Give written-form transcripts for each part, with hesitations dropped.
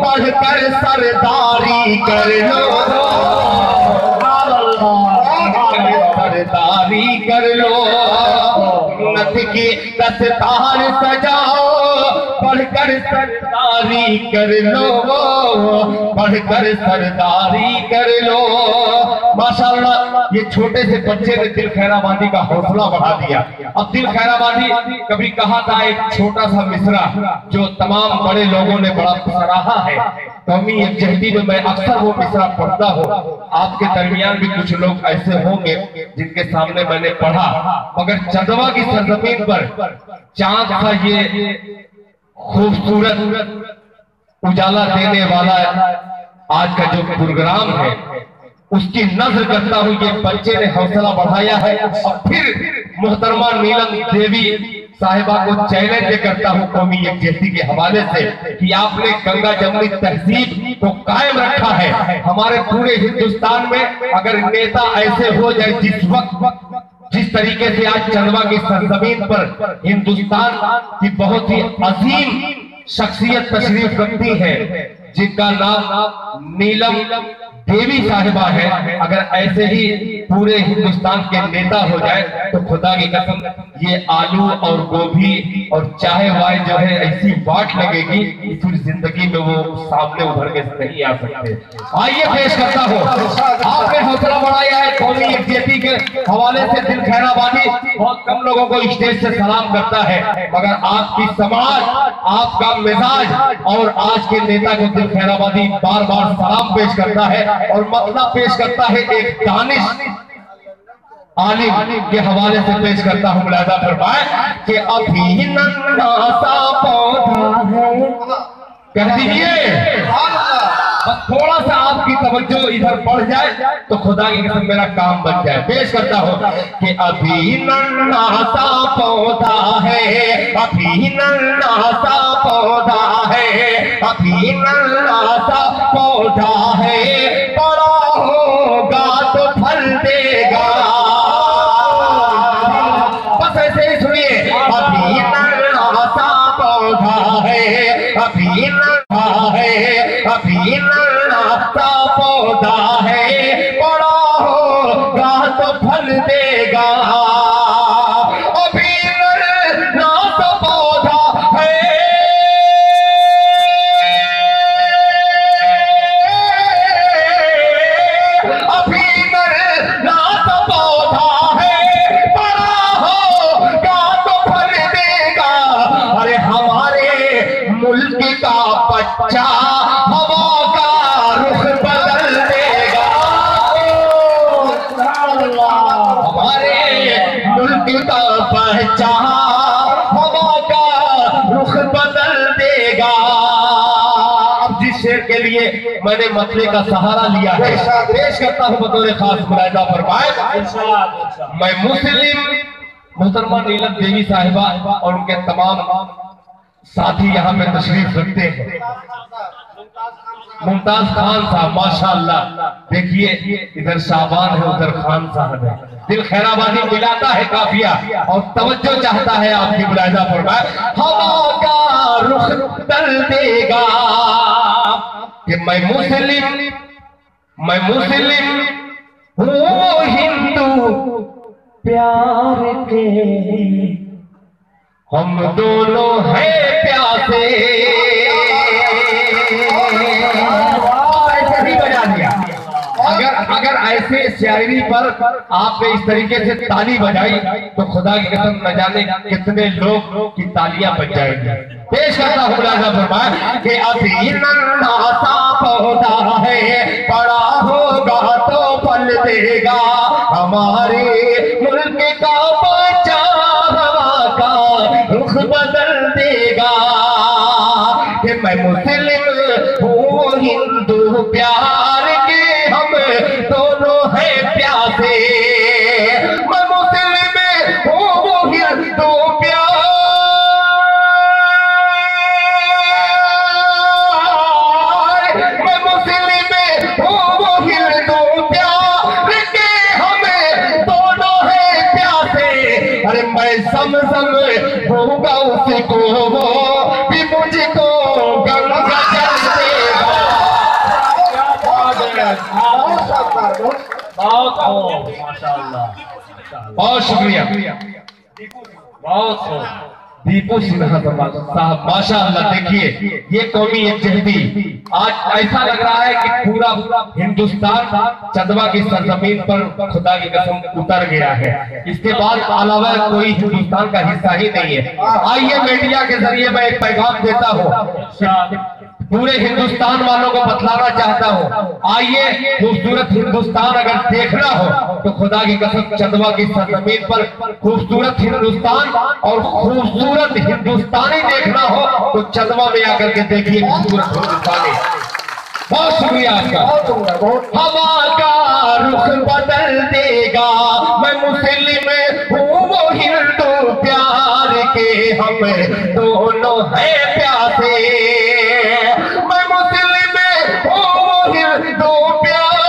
बढ़कर सरदारी कर लो, सरदारी कर लो, नथ की दस्तार सजाओ, बढ़कर सरदारी कर लो, बढ़कर सरदारी कर लो। माशाअल्लाह ये छोटे से बच्चे ने दिल खैराबादी का हौसला बढ़ा दिया। अब दिल खैराबादी कभी कहा था एक छोटा सा मिसरा जो तमाम बड़े लोगों ने बड़ा सराहा है, कौमी यकजहती में मैं अक्सर वो मिसरा पढ़ता हूँ। आपके दरमियान भी कुछ लोग ऐसे होंगे जिनके सामने मैंने पढ़ा, मगर चंदवा की सरजमीन पर चांद का ये खूबसूरत उजाला देने वाला आज का जो प्रोग्राम है उसकी नजर करता हूँ ये बच्चे ने हौसला बढ़ाया है। और फिर मोहतरमा नीलम देवी साहिबा को चैलेंज करता हूँ कौमी यकजहती के हवाले से कि आपने गंगा जमुनी तहजीब को कायम रखा है। हमारे पूरे हिंदुस्तान में अगर नेता ऐसे हो जाए जिस तरीके से आज चंदवा की सरजमीन पर हिंदुस्तान की बहुत ही अजीम शख्सियत तशरीफ रखती है जिनका नाम नीलम देवी साहिबा है, अगर ऐसे ही पूरे हिंदुस्तान के नेता हो जाए तो खुदा की कसम ये आलू और गोभी और चाहे वाय जो है ऐसी वाट लगेगी फिर जिंदगी में वो सामने उभर के नहीं आ सकते। आइए पेश करता हूँ, आपने हौसला बढ़ाया है कौमी यकजहती के हवाले से। दिल खैराबादी बहुत कम लोगों को स्टेज से सलाम करता है, मगर आपकी समाज, आपका मिजाज और आज के नेता को दिल खैराबादी बार बार सलाम पेश करता है और मतलब पेश करता है एक दानिश आलिम के हवाले से पेश करता हूं। मुलाजा फरमाए कि अभी नन्हा सा पौधा है, कह दीजिए बस थोड़ा सा आपकी तवज्जो इधर बढ़ जाए तो खुदा की कसम मेरा काम बन जाए। पेश करता हूं कि अभी नन्हा सा पौधा है, अभी नन्हा सा पौधा है, अभी नन्हा सा पौधा है, बड़ा होगा तो फल देगा। बस ऐसे ही सुनिए, अभी नन्हा सा पौधा है, अभी नन्हा है, अभी नन्हा सा पौधा है, बड़ा होगा तो फल देगा। अभी नन्हा सा पौधा है, अभी नन्हा सा पौधा है, बड़ा होगा तो फल देगा। अरे हमारे मुल्क का बच्चा हवा का रुख बदल देगा, हमारे मुल्क का बच्चा हवा का रुख बदल देगा। अब जिस शेर के लिए मैंने मसले का सहारा लिया है पेश करता हूँ बतौर खास। मुलाहिजा फरमाए, मैं मुस्लिम मोहतरमा नीलम देवी साहिबा और उनके तमाम साथी यहाँ पे तशरीफ रखते हैं। मुमताज खान साहब माशाअल्लाह, देखिए इधर शाबान है उधर खान साहब है। दिल खैराबादी मिलाता है काफिया और तवज्जो चाहता है आपकी। मुलाहिजा फरमाए, हवा का रुख बदल देगा कि मैं मुस्लिम हूँ हिंदू प्यार के, हम दोनों हैं प्यासे। ऐसे ही बजा दिया। अगर ऐसे शायरी पर आपने इस तरीके से ताली बजाई तो खुदा की कसम न जाने कितने लोग की तालियां बज जाएंगी। पेश करता हूँ मुलाहिजा फरमाए कि अभी नन्हा सा पौधा है, बड़ा होगा तो फल देगा। हमारे मुल्क का बच्चा हवा का रुख बदल देगा कि मैं मुस्लिम हूँ हिंदू प्यार के, हम दोनों हैं प्यासे। मैं मुस्लिम हूँ हिंदू प्यार, मैं मुस्लिम हूँ हिंदू प्यार के, हम दोनों हैं प्यासे। अरे मैं समझम होगा उसको, वो भी मुझको गंगा जल देगा। बहुत हो माशाअल्लाह, बहुत शुक्रिया। बहुत हो। दीपू सिन्हा साहब माशाअल्लाह, देखिए ये कौमी यकजहती आज ऐसा लग रहा है कि पूरा हिंदुस्तान चंदवा की सरजमीन पर खुदा की कसम उतर गया है। इसके बाद अलावा कोई हिंदुस्तान का हिस्सा ही नहीं है। आइए मीडिया के जरिए मैं एक पैगाम देता हूँ, पूरे हिंदुस्तान वालों को बतलाना चाहता हूँ, आइए खूबसूरत हिंदुस्तान अगर देखना हो तो खुदा की कसम चंदवा की सरजमीन पर खूबसूरत हिंदुस्तान और खूबसूरत हिंदुस्तानी देखना हो तो चंदवा में आकर के देखिए खूबसूरत हिंदुस्तानी। बहुत शुक्रिया आपका। हवा का रुख बदल देगा, मैं मुस्लिम हूँ वो हिंदू, प्यार के हम दोनों हैं प्यासे, मैं मुस्लिम हूँ वो हिंदू, प्यार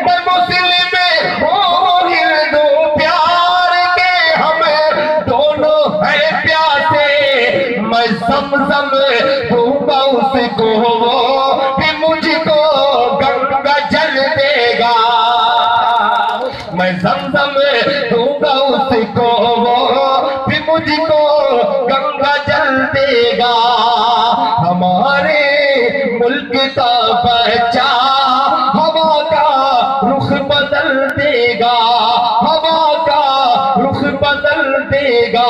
मैं मुस्लिम हूँ वो हिंदू, प्यार के हम दोनों हैं प्यासे, मैं समसम दूंगा उसको वो भी मुझको गंगा जल देगा, मैं समसम दूंगा उसको वो भी मुझको गंगा जल देगा, हमारे मुल्क का बच्चा हवा का रुख बदल देगा, हवा का रुख बदल देगा,